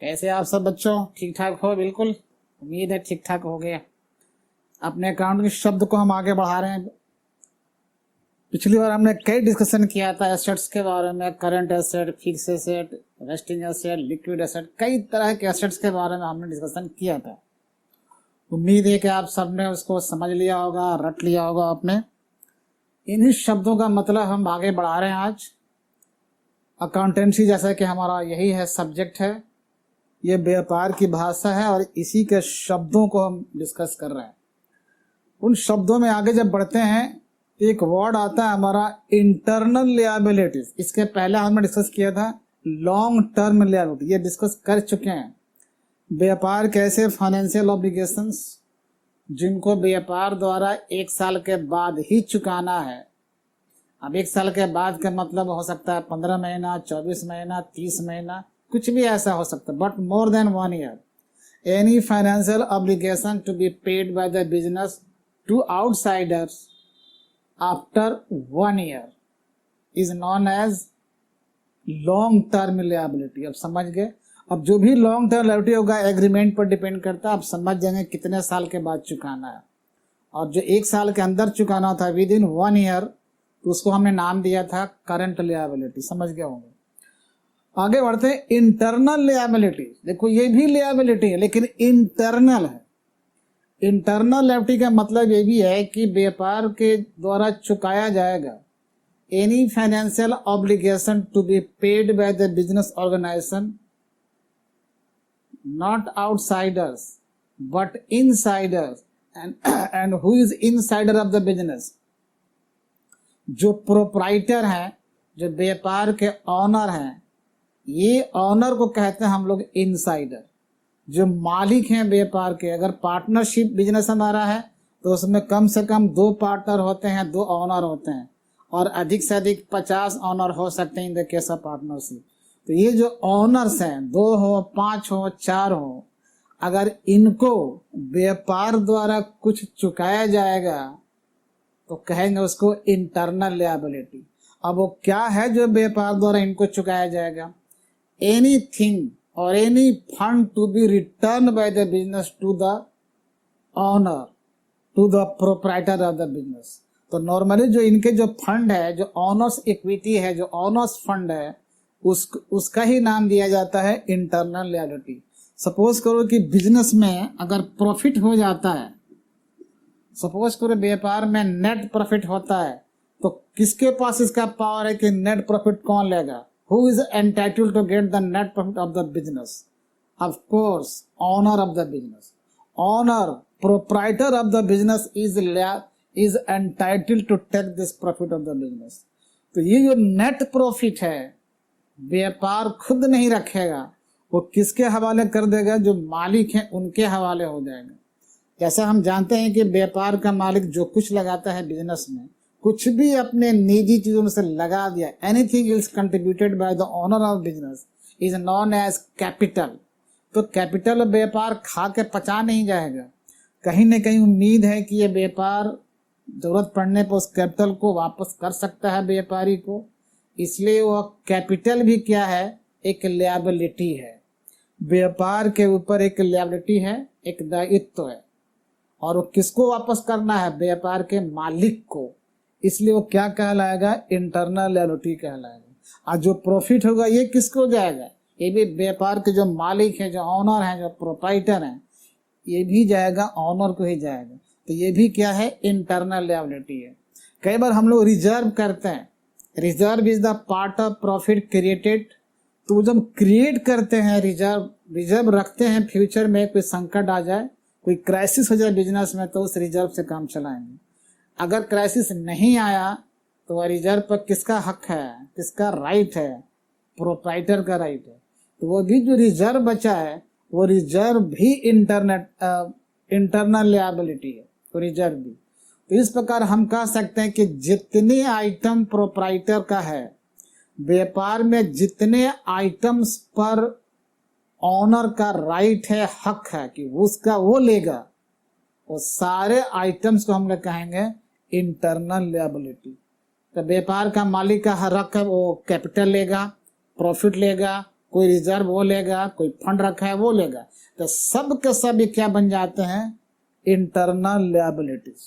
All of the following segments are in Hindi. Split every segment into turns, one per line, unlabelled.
ऐसे आप सब बच्चों ठीक ठाक हो? बिल्कुल उम्मीद है ठीक ठाक हो गया। अपने अकाउंट के शब्द को हम आगे बढ़ा रहे हैं। पिछली बार हमने कई डिस्कशन किया था एसेट्स के बारे में, current asset, fix asset, resting asset, liquid asset, कई तरह के एसेट्स के बारे में हमने डिस्कशन किया था। उम्मीद है कि आप सबने उसको समझ लिया होगा, रट लिया होगा आपने। इन्हीं शब्दों का मतलब हम आगे बढ़ा रहे हैं आज। अकाउंटेंसी जैसा कि हमारा यही है, सब्जेक्ट है, ये व्यापार की भाषा है और इसी के शब्दों को हम डिस्कस कर रहे हैं। उन शब्दों में आगे जब बढ़ते हैं एक वर्ड आता है हमारा इंटरनल लिएबिलिटीज। इसके पहले हमने डिस्कस किया था लॉन्ग टर्म लिएबिलिटी, ये डिस्कस कर चुके हैं। व्यापार कैसे फाइनेंशियल ऑब्लिगेशंस जिनको व्यापार द्वारा 1 साल के बाद ही चुकाना है। अब 1 साल के बाद का मतलब हो सकता है 15 महीना, 24 महीना, 30 महीना, कुछ भी ऐसा हो सकता है, but more than 1 year. Any financial obligation to be paid by the business to outsiders after 1 year is known as long term liability. अब समझ गए? अब जो भी लॉन्ग टर्म लिएबिलिटी होगा एग्रीमेंट पर डिपेंड करता है। आप समझ जाएंगे कितने साल के बाद चुकाना है, और जो 1 साल के अंदर चुकाना था विद इन 1 ईयर, तो उसको हमने नाम दिया था करंट लिएबिलिटी। समझ गए होंगे। आगे बढ़ते हैं इंटरनल लिएबिलिटी। देखो ये भी लिएबिलिटी है लेकिन इंटरनल है। इंटरनल लिएबिलिटी का मतलब ये भी है कि व्यापार के द्वारा चुकाया जाएगा any financial obligation to be paid by the business organisation, not outsiders but insiders. And who is insider of the business? जो प्रोप्राइटर हैं, जो व्यापार के ऑनर हैं, ये ऑनर को कहते हैं हम लोग इनसाइडर। जो मालिक हैं व्यापार के, अगर पार्टनरशिप बिजनेस हमारा है तो उसमें कम से कम 2 पार्टनर होते हैं, 2 ऑनर होते हैं, और अधिक से अधिक 50 ऑनर हो सकते हैं in the case of partnership. तो ये जो ऑनर्स हैं, 2 हो, 5 हो, 4 हो, अगर इनको व्यापार द्वारा कुछ चुकाया जाएगा तो कहेंगे उसको इंटरनल लिएबिलिटी। अब वो क्या है जो व्यापार द्वारा इनको चुकाया जाएगा? एनीथिंग और any fund to be return by the business to the owner, to the proprietor of the business. तो नॉर्मली जो इनके जो फंड है, जो ऑनर्स इक्विटी है, जो ऑनर्स फंड है, उसका ही नाम दिया जाता है इंटरनल लिएबिलिटी। सपोज करो कि बिजनेस में अगर प्रॉफिट हो जाता है, सपोज करो व्यापार में नेट प्रॉफिट होता है, तो किसके पास इसका पावर है कि नेट प्रॉफिट कौन लेगा? Who is entitled to get the net profit of the business? Of course, owner of the business. Owner, proprietor of the business is entitled to take this profit of the business. तो ये जो नेट प्रॉफिट है व्यापार खुद नहीं रखेगा, वो किसके हवाले कर देगा? जो मालिक हैं उनके हवाले हो जाएगा। जैसे हम जानते हैं कि व्यापार का मालिक जो कुछ लगाता है बिजनेस में, कुछ भी अपने निजी चीजों में से लगा दिया, anything is contributed by the owner of business is known as capital. तो कैपिटल व्यापार खा के पचा नहीं जाएगा। कहीं न कहीं उम्मीद है कि ये व्यापार जरूरत पड़ने पर उस कैपिटल को वापस कर सकता है व्यापारी को, इसलिए वह कैपिटल भी क्या है? एक लिएबिलिटी है। व्यापार के ऊपर एक लिएबिलिटी है, एक दायित्व है, और वो किसको वापस करना है? व्यापार के मालिक को। इसलिए वो क्या कहलाएगा? इंटरनल लिएबिलिटी कहलाएगा। और जो प्रॉफिट होगा ये किसको जाएगा? ये भी व्यापार के जो मालिक हैं, जो ऑनर हैं, जो प्रोप्राइटर हैं, ये भी जाएगा, ऑनर को ही जाएगा। तो ये भी क्या है? इंटरनल लिएबिलिटी है। कई बार हम लोग रिजर्व करते हैं, reserve is the part of profit created. तो जब क्रिएट करते हैं रिजर्व रखते हैं, फ्यूचर में कोई संकट आ जाए, कोई क्राइसिस हो जाए बिजनेस में, तो उस रिजर्व से काम चलाएंगे। अगर क्राइसिस नहीं आया तो वह रिजर्व पर किसका हक है, किसका राइट है? प्रोप्राइटर का राइट है। तो वो भी जो रिजर्व बचा है वो रिजर्व भी इंटरनल लिएबिलिटी है, तो रिजर्व भी। तो इस प्रकार हम कह सकते हैं कि जितने आइटम प्रोप्राइटर का है, व्यापार में जितने आइटम्स पर ऑनर का राइट है, हक है कि उसका वो लेगा, वो सारे आइटम्स को हम लोग कहेंगे इंटरनल लिएबिलिटी। तो व्यापार का मालिक का हक है, वो कैपिटल लेगा, प्रॉफिट लेगा, कोई रिजर्व वो लेगा, कोई फंड रखा है वो लेगा, तो सब के सब ये क्या बन जाते हैं, इंटरनल लिएबिलिटीज।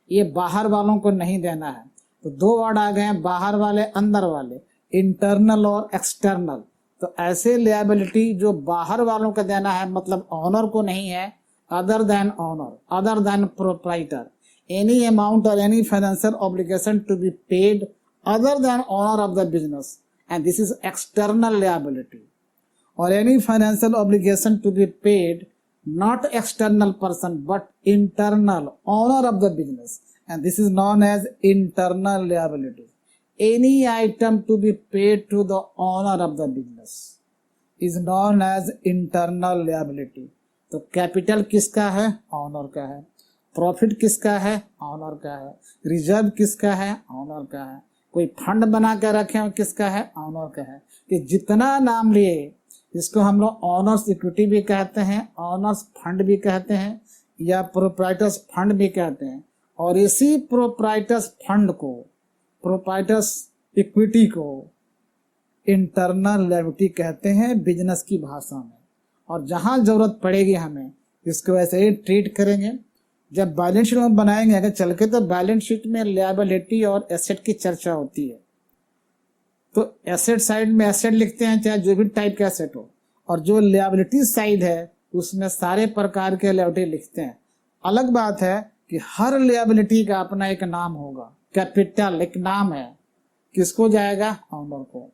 ये बाहर वालों को नहीं देना है। तो दो वर्ड आ गए हैं, बाहर वाले अंदर वाले, इंटरनल और एक्सटर्नल। तो ऐसे लिएबिलिटी जो बाहर वालों को देना है, मतलब ऑनर को नहीं है, other than owner, other than proprietor, any amount और any financial obligation to be paid other than owner of the business, and this is external liability, or any financial obligation to be paid not external person but internal owner of the business, and this is known as internal liability. Any item to be paid to the owner of the business is known as internal liability. तो कैपिटल किसका है, ऑनर का है। प्रॉफिट किसका है, ऑनर का है। रिजर्व किसका है, ऑनर का है। कोई फंड बना कर रखे हैं किसका है, ऑनर का है। कि जितना नाम लिए, इसको हम लोग ऑनर्स इक्विटी भी कहते हैं, ऑनर्स फंड भी कहते हैं, या प्रोप्राइटर्स फंड भी कहते हैं। और इसी प्रोप्राइटर्स फंड को, प्रोप्राइटर्स इक्विटी को इंटरनल लिएबिलिटी कहते हैं बिजनेस की भाषा में। और जहां जरूरत पड़ेगी हमें इसको वैसे ही ट्रीट करेंगे। जब बैलेंस शीट में बनाएंगे अगर चल के, तो बैलेंस शीट में लिएबिलिटी और एसेट की चर्चा होती है। तो एसेट साइड में एसेट लिखते हैं, चाहे जो भी टाइप का एसेट हो, और जो लिएबिलिटी साइड है उसमें सारे प्रकार के लिएबिलिटी लिखते हैं। अलग बात है कि हर लिएबिलिटी का अपना एक नाम होगा। कैपिटल एक नाम है, किसको जाएगा, ऑनर को।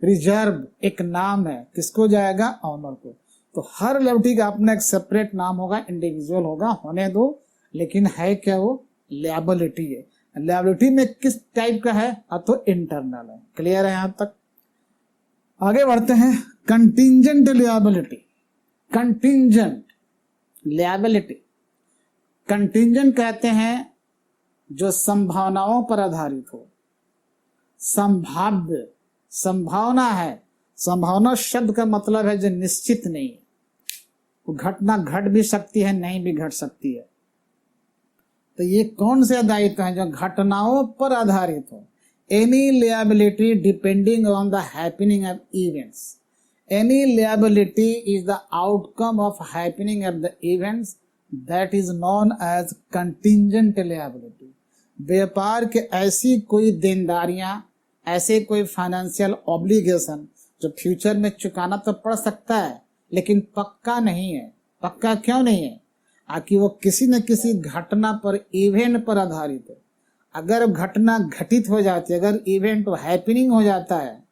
रिजर्व एक नाम है, किसको जाएगा, ऑनर को। तो हर लिएबिलिटी का अपना एक सेपरेट नाम होगा, इंडिविजुअल होगा, होने दो, लेकिन है क्या, वो लिएबिलिटी है। लिएबिलिटी में किस टाइप का है, तो इंटरनल है। क्लियर है यहां तक? आगे बढ़ते हैं। Contingent liability. Contingent liability, contingent कहते हैं जो संभावनाओं पर आधारित हो। संभाव्य, संभावना है, संभावना शब्द का मतलब है जो निश्चित नहीं है। वो घटना घट भी सकती है, नहीं भी घट सकती है। तो ये कौन से दायित्व है जो घटनाओं पर आधारित हो। Any liability depending on the happening of events. Any liability is the outcome of happening of the events that is known as contingent liability. व्यापार के ऐसी कोई देनदारियां, ऐसे कोई फाइनेंशियल ऑब्लिगेशन जो फ्यूचर में चुकाना तो पड़ सकता है, लेकिन पक्का नहीं है। पक्का क्यों नहीं है? आकि वो किसी न किसी घटना पर, इवेंट पर आधारित है। अगर घटना घटित हो जाती है, अगर इवेंट हैपनिंग हो जाता है,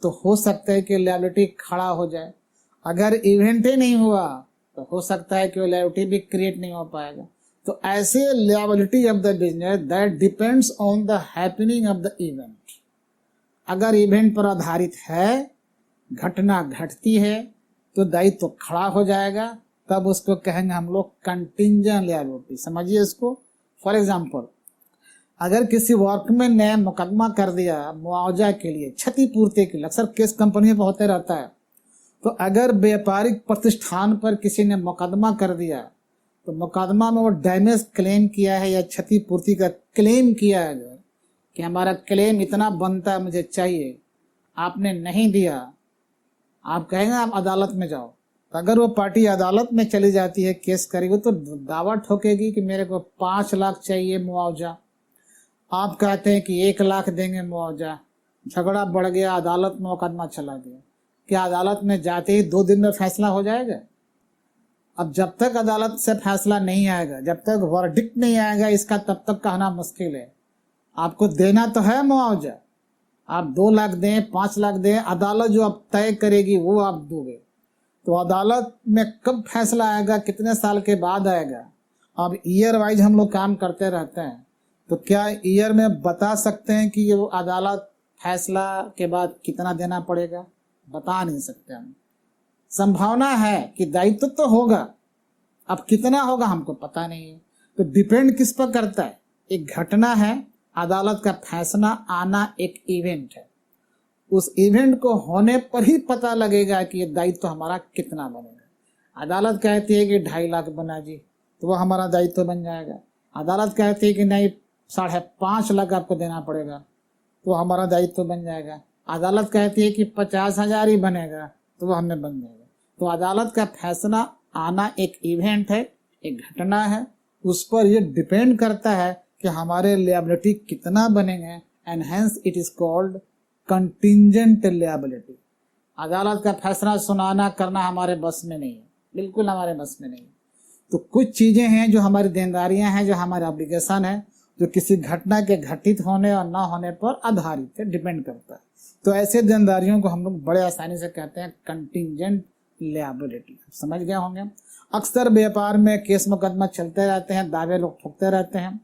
तो हो सकता है कि लिएबिलिटी खड़ा हो जाए। अगर इवेंट ही नहीं हुआ तो हो सकता है कि वो लिएबिलिटी भी क्रिएट नहीं हो पाएगा। तो ऐसे liability of the business that depends on the happening of the event. अगर इवेंट पर आधारित है, घटना घटती है, तो दायित्व तो खड़ा हो जाएगा, तब उसको कहेंगे हम लोग कंटिंजेंट लिएबिलिटी। समझिए इसको। फॉर एग्जाम्पल, अगर किसी वर्कमैन ने मुकदमा कर दिया मुआवजा के लिए, क्षतिपूर्ति के लिए, अक्सर केस कंपनी में होते रहता है। तो अगर व्यापारिक प्रतिष्ठान पर किसी ने मुकदमा कर दिया, तो मुकदमा में वो डैमेज क्लेम किया है या क्षतिपूर्ति का क्लेम किया है कि हमारा क्लेम इतना बनता है, मुझे चाहिए, आपने नहीं दिया, आप कहेंगे आप अदालत में जाओ। तो अगर वो पार्टी अदालत में चली जाती है, केस करेगी, तो दावा ठोकेगी कि मेरे को 5 लाख चाहिए मुआवजा। आप कहते हैं कि 1 लाख देंगे मुआवजा। झगड़ा बढ़ गया, अदालत में मुकदमा चला गया। क्या अदालत में जाते ही 2 दिन में फैसला हो जाएगा? अब जब तक अदालत से फैसला नहीं आएगा, जब तक वर्डिक्ट नहीं आएगा इसका, तब तक कहना मुश्किल है। आपको देना तो है मुआवजा, आप 2 लाख दें, 5 लाख दें, अदालत जो अब तय करेगी वो आप दोगे। तो अदालत में कब फैसला आएगा, कितने साल के बाद आएगा? अब ईयर वाइज हम लोग काम करते रहते हैं, तो क्या ईयर में बता सकते हैं कि ये वो अदालत फैसला के बाद कितना देना पड़ेगा? बता नहीं सकते हम। संभावना है कि दायित्व तो होगा, अब कितना होगा हमको पता नहीं है। तो डिपेंड किस पर करता है? एक घटना है, अदालत का फैसला आना एक इवेंट है। उस इवेंट को होने पर ही पता लगेगा कि ये दायित्व हमारा कितना बनेगा। अदालत कहती है कि 2.5 लाख बना जी, तो वो हमारा दायित्व बन जाएगा। अदालत कहती है कि नहीं 5.5 लाख आपको देना पड़ेगा, तो हमारा दायित्व बन जाएगा। अदालत कहती है कि 50,000 ही बनेगा तो वो हमें बन जाएगा। तो अदालत का फैसला आना एक इवेंट है, एक घटना है, उस पर ये डिपेंड करता है कि हमारे लिएबिलिटी कितना बनेंगे, and hence it is called contingent liability. अदालत का फैसला सुनाना करना हमारे बस में नहीं है, बिल्कुल हमारे बस में नहीं है। तो कुछ चीजें हैं जो हमारी देनदारियां हैं, जो हमारे ऑब्लिगेशन है, जो किसी घटना के घटित होने और ना होने पर आधारित है, डिपेंड करता है। तो ऐसे देनदारियों को हम लोग बड़े आसानी से कहते हैं कंटिंजेंट लिएबिलिटी। समझ गए होंगे। अक्सर व्यापार में केस मुकदमा चलते रहते हैं, दावे लोग ठोकते रहते हैं।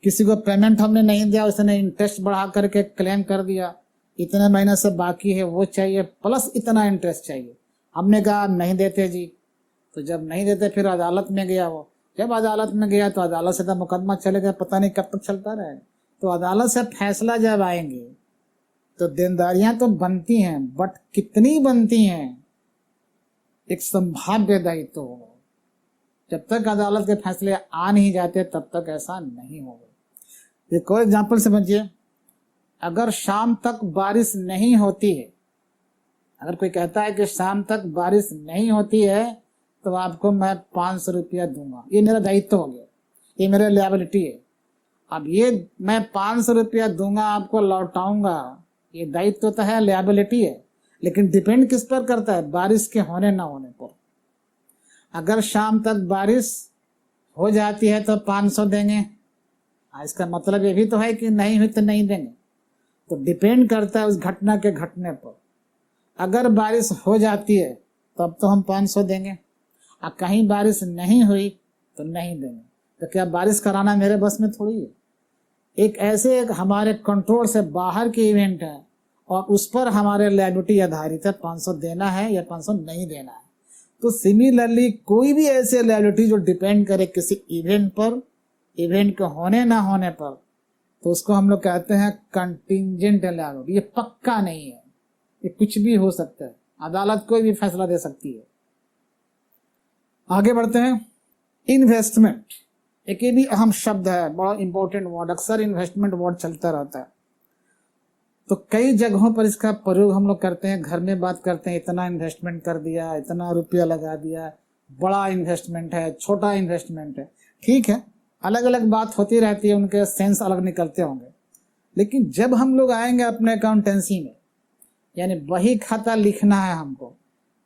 किसी को पेमेंट हमने नहीं दिया, उसने इंटरेस्ट बढ़ा करके क्लेम कर दिया, इतने महीने से बाकी है, वो चाहिए प्लस इतना इंटरेस्ट चाहिए। हमने कहा नहीं देते जी, तो जब नहीं देते फिर अदालत में गया वो। जब अदालत में गया तो अदालत से तो मुकदमा चलेगा, पता नहीं कब तक चलता रहेगा। तो अदालत से फैसला जब आएंगे तो देनदारियां तो बनती हैं, बट कितनी बनती हैं एक संभाव्य दायित्व होगा। जब तक अदालत के फैसले आ नहीं जाते तब तक ऐसा नहीं होगा। एक और एग्जाम्पल समझिए, अगर शाम तक बारिश नहीं होती है, अगर कोई कहता है कि शाम तक बारिश नहीं होती है तो आपको मैं 500 रुपया दूंगा, ये मेरा दायित्व हो गया, ये मेरा लिएबिलिटी है। अब ये मैं 500 रुपया दूंगा, आपको लौटाऊंगा, ये दायित्व तो है, लिएबिलिटी है, लेकिन डिपेंड किस पर करता है, बारिश के होने ना होने पर। अगर शाम तक बारिश हो जाती है तो 500 देंगे, इसका मतलब ये भी तो है कि नहीं हुई तो नहीं देंगे। तो डिपेंड करता है उस घटना के घटने पर। अगर बारिश हो जाती है तब तो हम 500 देंगे, और कहीं बारिश नहीं हुई तो नहीं देंगे। तो क्या बारिश कराना मेरे बस में थोड़ी है। एक ऐसे एक हमारे कंट्रोल से बाहर की इवेंट है और उस पर हमारे लिएबिलिटी आधारित है, 500 देना है या 500 नहीं देना है। तो सिमिलरली कोई भी ऐसे लिएबिलिटी जो डिपेंड करे किसी इवेंट पर, इवेंट के होने ना होने पर, तो उसको हम लोग कहते हैं कंटिंजेंट लिएबिलिटी। ये पक्का नहीं है, ये कुछ भी हो सकता है, अदालत कोई भी फैसला दे सकती है। आगे बढ़ते हैं। इन्वेस्टमेंट एक ये भी अहम शब्द है, बड़ा इंपॉर्टेंट वर्ड, अक्सर इन्वेस्टमेंट वर्ड चलता रहता है। तो कई जगहों पर इसका प्रयोग हम लोग करते हैं, घर में बात करते हैं, इतना इन्वेस्टमेंट कर दिया, इतना रुपया लगा दिया, बड़ा इन्वेस्टमेंट है, छोटा इन्वेस्टमेंट है, ठीक है, अलग अलग बात होती रहती है, उनके सेंस अलग निकलते होंगे। लेकिन जब हम लोग आएंगे अपने अकाउंटेंसी में, यानी बही खाता लिखना है हमको,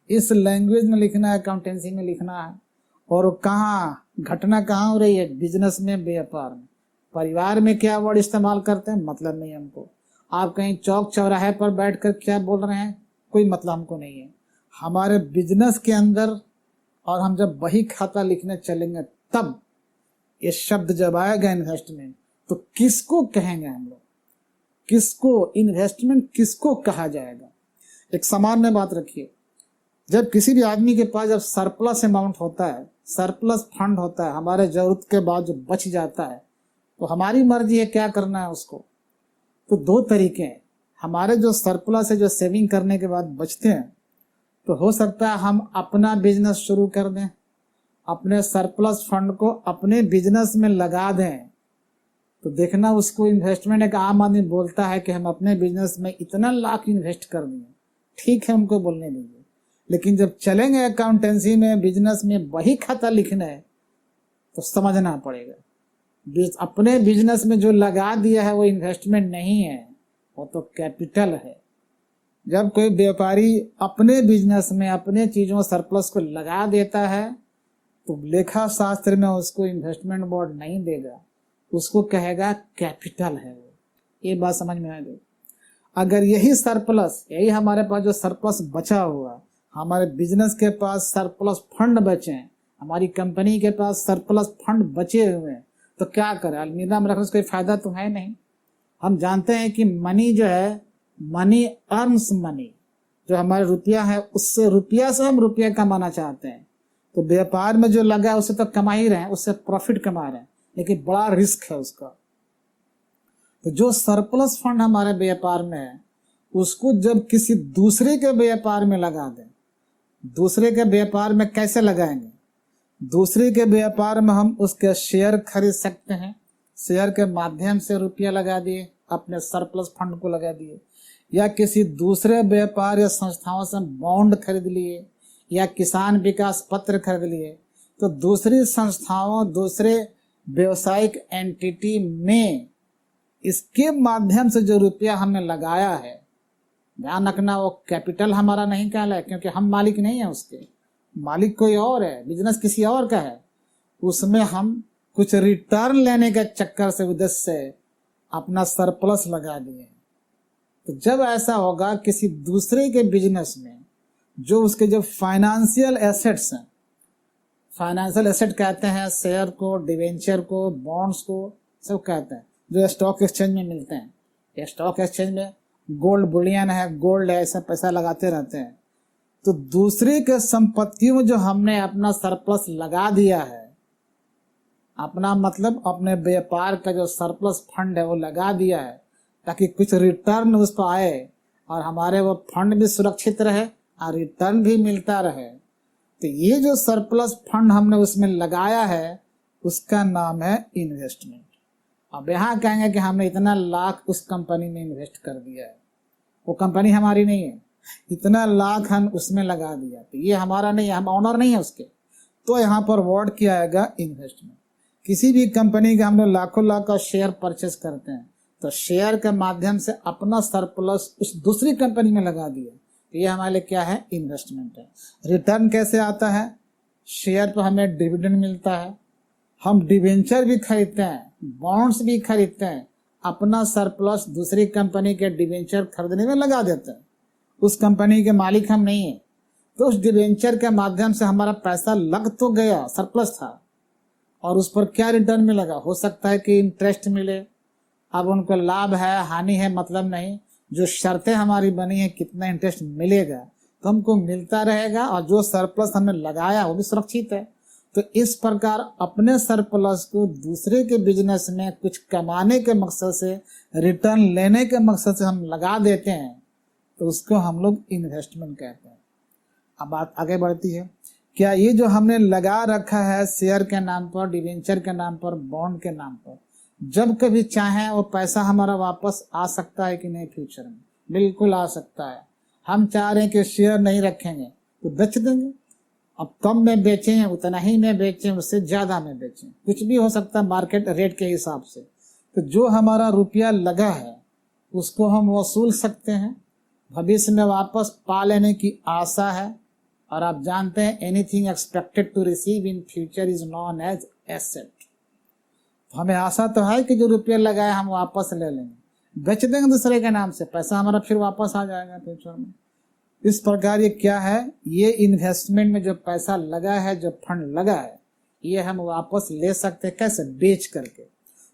इस लैंग्वेज में लिखना है, अकाउंटेंसी में लिखना है, और कहाँ घटना कहाँ हो रही है, बिजनेस में, व्यापार में। परिवार में क्या वर्ड इस्तेमाल करते हैं मतलब नहीं हमको। आप कहीं चौक चौराहे पर बैठकर क्या बोल रहे हैं कोई मतलब हमको नहीं है। हमारे बिजनेस के अंदर और हम जब बही खाता लिखने चलेंगे तब ये शब्द जब आएगा इन्वेस्टमेंट, तो किसको कहेंगे हम लोग, किसको इन्वेस्टमेंट किसको कहा जाएगा। एक सामान्य बात रखिए, जब किसी भी आदमी के पास जब सरप्लस अमाउंट होता है, सरप्लस फंड होता है, हमारे जरूरत के बाद जो बच जाता है, तो हमारी मर्जी है क्या करना है उसको। तो दो तरीके हैं, हमारे जो सरप्लस है, जो सेविंग करने के बाद बचते हैं, तो हो सकता है हम अपना बिजनेस शुरू कर दें, अपने सरप्लस फंड को अपने बिजनेस में लगा दें। तो देखना उसको इन्वेस्टमेंट, एक आम आदमी बोलता है कि हम अपने बिजनेस में इतना लाख इन्वेस्ट कर दिए, ठीक है उनको बोलने दीजिए, लेकिन जब चलेंगे अकाउंटेंसी में, बिजनेस में बही खाता लिखना है, तो समझना पड़ेगा अपने बिजनेस में जो लगा दिया है वो इन्वेस्टमेंट नहीं है, वो तो कैपिटल है। जब कोई व्यापारी अपने बिजनेस में अपने चीजों सरप्लस को लगा देता है तो लेखा शास्त्र में उसको इन्वेस्टमेंट बोर्ड नहीं देगा, उसको कहेगा कैपिटल है वो। ये बात समझ में आ गई। अगर यही सरप्लस, यही हमारे पास जो सरप्लस बचा हुआ, हमारे बिजनेस के पास सरप्लस फंड बचे हैं, हमारी कंपनी के पास सरप्लस फंड बचे हुए हैं, तो क्या करें, अलमीरा में रखने से कोई फायदा तो है नहीं। हम जानते हैं कि मनी जो है, मनी अर्न्स मनी, जो हमारे रुपया है उससे, रुपया से हम रुपया कमाना चाहते हैं। तो व्यापार में जो लगा है उससे तो कमा ही रहे हैं, उससे प्रॉफिट कमा रहे हैं, लेकिन बड़ा रिस्क है उसका। तो जो सरप्लस फंड हमारे व्यापार में है उसको जब किसी दूसरे के व्यापार में लगा दें, दूसरे के व्यापार में कैसे लगाएंगे, दूसरे के व्यापार में हम उसके शेयर खरीद सकते हैं, शेयर के माध्यम से रुपया लगा दिए, अपने सरप्लस फंड को लगा दिए, या किसी दूसरे व्यापार या संस्थाओं से बॉन्ड खरीद लिए या किसान विकास पत्र खरीद लिए, तो दूसरी संस्थाओं, दूसरे व्यवसायिक एंटिटी में इसके माध्यम से जो रुपया हमने लगाया है, ध्यान रखना वो कैपिटल हमारा नहीं कहलाए, क्योंकि हम मालिक नहीं है उसके, मालिक कोई और है, बिजनेस किसी और का है। उसमें हम कुछ रिटर्न लेने के चक्कर से, उद्देश्य से अपना सरप्लस लगा दिए। तो जब ऐसा होगा किसी दूसरे के बिजनेस में, जो उसके जो फाइनेंशियल एसेट्स हैं, फाइनेंशियल एसेट कहते हैं शेयर को, डिवेंचर को, बॉन्ड्स को, सब कहते हैं, जो स्टॉक एक्सचेंज में मिलते हैं। स्टॉक एक्सचेंज में गोल्ड बुलियन है, गोल्ड है, ऐसा पैसा लगाते रहते हैं। तो दूसरे के संपत्तियों में जो हमने अपना सरप्लस लगा दिया है, अपना मतलब अपने व्यापार का जो सरप्लस फंड है वो लगा दिया है, ताकि कुछ रिटर्न उस पर आए और हमारे वो फंड भी सुरक्षित रहे और रिटर्न भी मिलता रहे। तो ये जो सरप्लस फंड हमने उसमें लगाया है, उसका नाम है इन्वेस्टमेंट। अब यहाँ कहेंगे कि हमने इतना लाख उस कंपनी में इन्वेस्ट कर दिया है, वो कंपनी हमारी नहीं है, इतना लाख हम उसमें लगा दिया, तो ये हमारा नहीं है, हम ऑनर नहीं है उसके। तो यहाँ पर वर्ड किया आएगा इन्वेस्टमेंट। किसी भी कंपनी का हम लोग लाखों लाख का शेयर परचेस करते हैं, तो शेयर के माध्यम से अपना सरप्लस उस दूसरी कंपनी में लगा दिया, तो ये हमारे लिए क्या है, इन्वेस्टमेंट है। रिटर्न कैसे आता है, शेयर पर हमें डिविडेंड मिलता है, हम डिवेंचर भी खरीदते हैं, बॉन्ड्स भी खरीदते हैं, अपना सरप्लस दूसरी कंपनी के डिवेंचर खरीदने में लगा देते हैं। उस कंपनी के मालिक हम नहीं है, तो उस डिवेंचर के माध्यम से हमारा पैसा लग तो गया, सरप्लस था, और उस पर क्या रिटर्न मिलेगा, हो सकता है कि इंटरेस्ट मिले। अब उनको लाभ है हानि है मतलब नहीं, जो शर्तें हमारी बनी है कितना इंटरेस्ट मिलेगा तो हमको मिलता रहेगा, और जो सरप्लस हमने लगाया वो भी सुरक्षित है। तो इस प्रकार अपने सरप्लस को दूसरे के बिजनेस में कुछ कमाने के मकसद से, रिटर्न लेने के मकसद से हम लगा देते हैं, तो उसको हम लोग इन्वेस्टमेंट कहते हैं। अब बात आगे बढ़ती है, क्या ये जो हमने लगा रखा है शेयर के नाम पर, डिवेंचर के नाम पर, बॉन्ड के नाम पर, जब कभी चाहे वो पैसा हमारा वापस आ सकता है कि नहीं फ्यूचर में? बिल्कुल आ सकता है। हम चाह रहे हैं कि शेयर नहीं रखेंगे तो बेच देंगे, अब कम में बेचें, उतना ही में बेचें, उससे ज्यादा में बेचें, कुछ भी हो सकता है मार्केट रेट के हिसाब से। तो जो हमारा रुपया लगा है उसको हम वसूल सकते हैं, भविष्य में वापस पा लेने की आशा है। और आप जानते हैं anything expected to receive in future is known as asset. हमें आशा तो है कि जो रुपया लगाए हम वापस ले लेंगे, बेच देंगे दूसरे के नाम से, पैसा हमारा फिर वापस आ जाएगा फ्यूचर में। इस प्रकार ये क्या है, ये इन्वेस्टमेंट में जो पैसा लगा है, जो फंड लगा है, ये हम वापस ले सकते हैं। कैसे? बेच करके।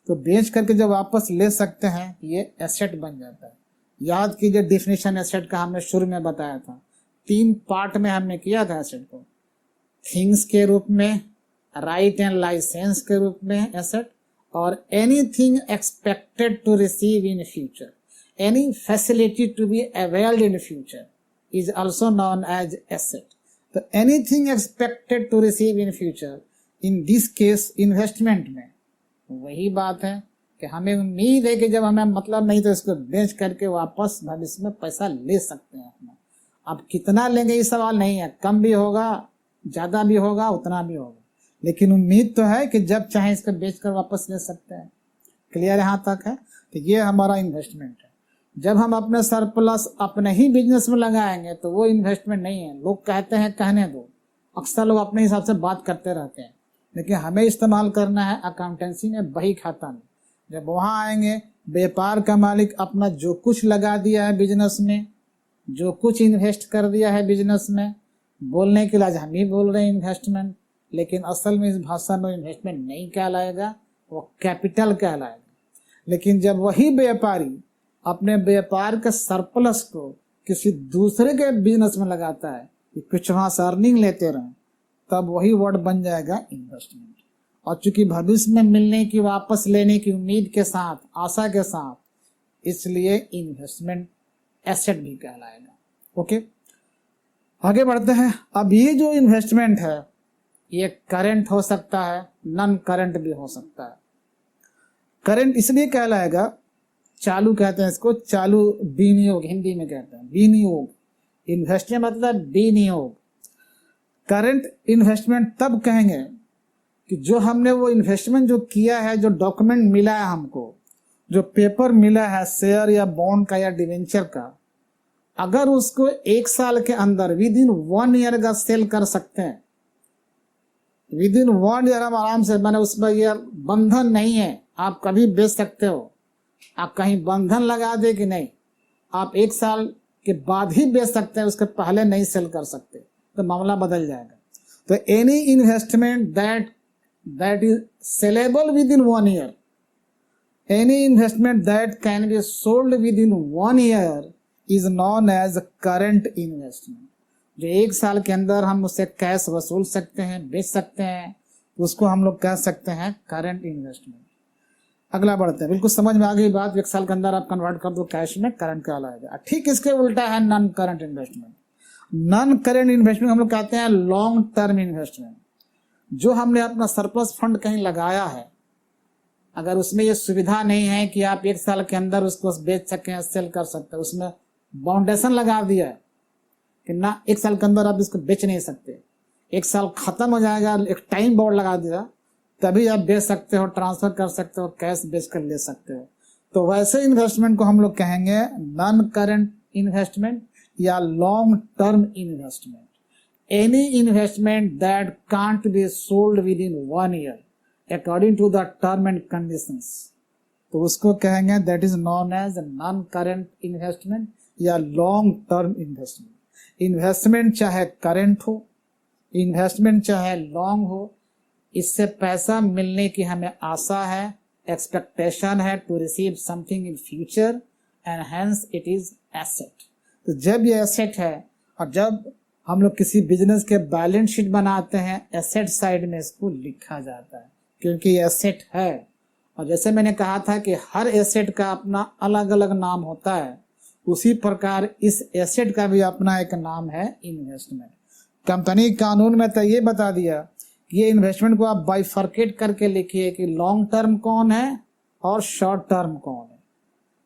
तो बेच करके जब वापस ले सकते हैं ये एसेट बन जाता है। याद कीजिए डिफिनेशन एसेट का हमने शुरू में बताया था, 3 पार्ट में हमने किया था एसेट को। थिंग्स के रूप में, राइट एंड लाइसेंस के रूप में एसेट, और anything expected to receive in future, any facility to be availed in future is also known as asset. तो anything expected to receive in future, in this case investment में वही बात है कि हमें उम्मीद है कि जब हमें मतलब नहीं तो इसको बेच करके वापस भविष्य में पैसा ले सकते हैं अपना। अब कितना लेंगे ये सवाल नहीं है, कम भी होगा, ज्यादा भी होगा, उतना भी होगा, लेकिन उम्मीद तो है कि जब चाहे इसको बेच कर वापस ले सकते हैं। क्लियर यहाँ तक है? तो ये हमारा इन्वेस्टमेंट है। जब हम अपने सरप्लस अपने ही बिजनेस में लगाएंगे तो वो इन्वेस्टमेंट नहीं है। लोग कहते हैं कहने दो, अक्सर लोग अपने हिसाब से बात करते रहते हैं, लेकिन हमें इस्तेमाल करना है अकाउंटेंसी में, बही खाता में। जब वहाँ आएंगे, व्यापार का मालिक अपना जो कुछ लगा दिया है बिजनेस में, जो कुछ इन्वेस्ट कर दिया है बिजनेस में, बोलने के लिए हम ही बोल रहे हैं इन्वेस्टमेंट, लेकिन असल में इस भाषा में इन्वेस्टमेंट नहीं कहलाएगा, वो कैपिटल कहलाएगा। लेकिन जब वही व्यापारी अपने व्यापार के सरप्लस को किसी दूसरे के बिजनेस में लगाता है कि कुछ वहां से अर्निंग लेते रहें, तब वही वर्ड बन जाएगा इन्वेस्टमेंट। और चूंकि भविष्य में मिलने की, वापस लेने की उम्मीद के साथ, आशा के साथ, इसलिए इन्वेस्टमेंट एसेट भी कहलाएगा। ओके, आगे बढ़ते हैं। अब ये जो इन्वेस्टमेंट है ये करंट हो सकता है, नॉन करंट भी हो सकता है। करंट इसलिए कहलाएगा चालू कहते हैं इसको, चालू विनियोग हिंदी में कहते हैं, विनियोग। इन्वेस्टमेंट मतलब विनियोग। करंट इन्वेस्टमेंट तब कहेंगे कि जो हमने वो इन्वेस्टमेंट जो किया है, जो डॉक्यूमेंट मिला है हमको, जो पेपर मिला है शेयर या बॉन्ड का या डिवेंचर का, अगर उसको 1 साल के अंदर विद इन 1 ईयर का सेल कर सकते हैं, विद इन 1 ईयर हम आराम से, मैंने उसमें ये बंधन नहीं है, आप कभी बेच सकते हो, आप कहीं बंधन लगा दे कि नहीं, आप 1 साल के बाद ही बेच सकते हैं, उसके पहले नहीं सेल कर सकते, तो मामला बदल जाएगा। तो any investment that is saleable within 1 year, any investment that can be sold within 1 year is known as current investment. जो 1 साल के अंदर हम उससे कैश वसूल सकते हैं, बेच सकते हैं, उसको हम लोग कह सकते हैं करंट इन्वेस्टमेंट। अगला बढ़ते हैं, बिल्कुल समझ में आ गई बात, 1 साल के अंदर आप कन्वर्ट कर दो कैश में, करंट कहलाएगा। ठीक इसके उल्टा है non current investment. Non current investment हम लोग कहते हैं लॉन्ग टर्म इन्वेस्टमेंट। जो हमने अपना सरप्लस फंड कहीं लगाया है, अगर उसमें ये सुविधा नहीं है कि आप 1 साल के अंदर उसको बेच सकें, सेल कर सकते हैं, उसमें बाउंडेशन लगा दिया है कि ना 1 साल के अंदर आप इसको बेच नहीं सकते, 1 साल खत्म हो जाएगा, एक टाइम बोर्ड लगा दिया, तभी आप बेच सकते हो, ट्रांसफर कर सकते हो, कैश बेच कर ले सकते हो। तो वैसे इन्वेस्टमेंट को हम लोग कहेंगे नॉन करंट इन्वेस्टमेंट या long term investment. Any investment that can't be sold within 1 year according to the term and conditions, तो उसको कहेंगे that is known as non current investment या लॉन्ग टर्म इन्वेस्टमेंट। इन्वेस्टमेंट चाहे करंट हो, इन्वेस्टमेंट चाहे लॉन्ग हो, इससे पैसा मिलने की हमें आशा है, एक्सपेक्टेशन है to receive something in future and hence it is asset. तो जब ये एसेट है, और जब हम लोग किसी बिजनेस के बैलेंस शीट बनाते हैं, एसेट साइड में इसको लिखा जाता है, क्योंकि ये एसेट है। और जैसे मैंने कहा था कि हर एसेट का अपना अलग अलग नाम होता है, उसी प्रकार इस एसेट का भी अपना एक नाम है, इन्वेस्टमेंट। कंपनी कानून में तो ये बता दिया कि ये इन्वेस्टमेंट को आप बाइफर्केट करके लिखिए कि लॉन्ग टर्म कौन है और शॉर्ट टर्म कौन है,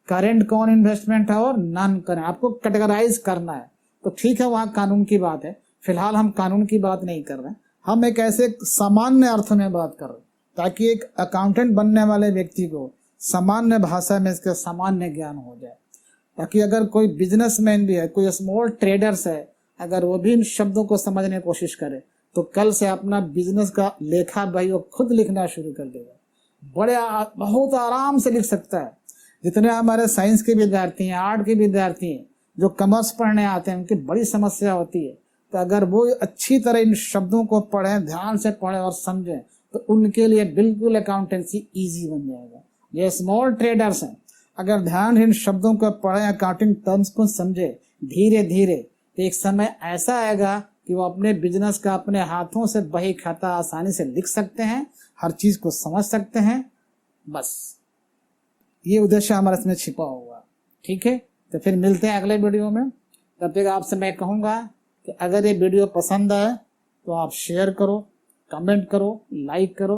करंट कौन इन्वेस्टमेंट है और नॉन करंट, आपको कैटेगराइज करना है। तो ठीक है, वहाँ कानून की बात है, फिलहाल हम कानून की बात नहीं कर रहे, हम एक ऐसे सामान्य अर्थ में बात कर रहे हैं, ताकि एक अकाउंटेंट बनने वाले व्यक्ति को सामान्य भाषा में इसका सामान्य ज्ञान हो जाए, ताकि अगर कोई बिजनेसमैन भी है, कोई स्मॉल ट्रेडर्स है, अगर वो भी इन शब्दों को समझने की कोशिश करे, तो कल से अपना बिजनेस का लेखा बही वो खुद लिखना शुरू कर देगा, बहुत आराम से लिख सकता है। जितने हमारे साइंस के विद्यार्थी हैं, आर्ट के विद्यार्थी हैं, जो कॉमर्स पढ़ने आते हैं, उनकी बड़ी समस्या होती है, तो अगर वो अच्छी तरह इन शब्दों को पढ़ें, ध्यान से पढ़ें और समझें, तो उनके लिए बिल्कुल अकाउंटेंसी ईजी बन जाएगा। ये स्मॉल ट्रेडर्स हैं, अगर ध्यान इन शब्दों को पढ़ें, अकाउंटिंग टर्म्स को समझे धीरे धीरे, तो एक समय ऐसा आएगा कि वो अपने बिजनेस का अपने हाथों से बही खाता आसानी से लिख सकते हैं, हर चीज को समझ सकते हैं। बस ये उद्देश्य हमारा इसमें छिपा हुआ। ठीक है, तो फिर मिलते हैं अगले वीडियो में। तब तक आपसे मैं कहूँगा कि अगर ये वीडियो पसंद आए तो आप शेयर करो, कमेंट करो, लाइक करो।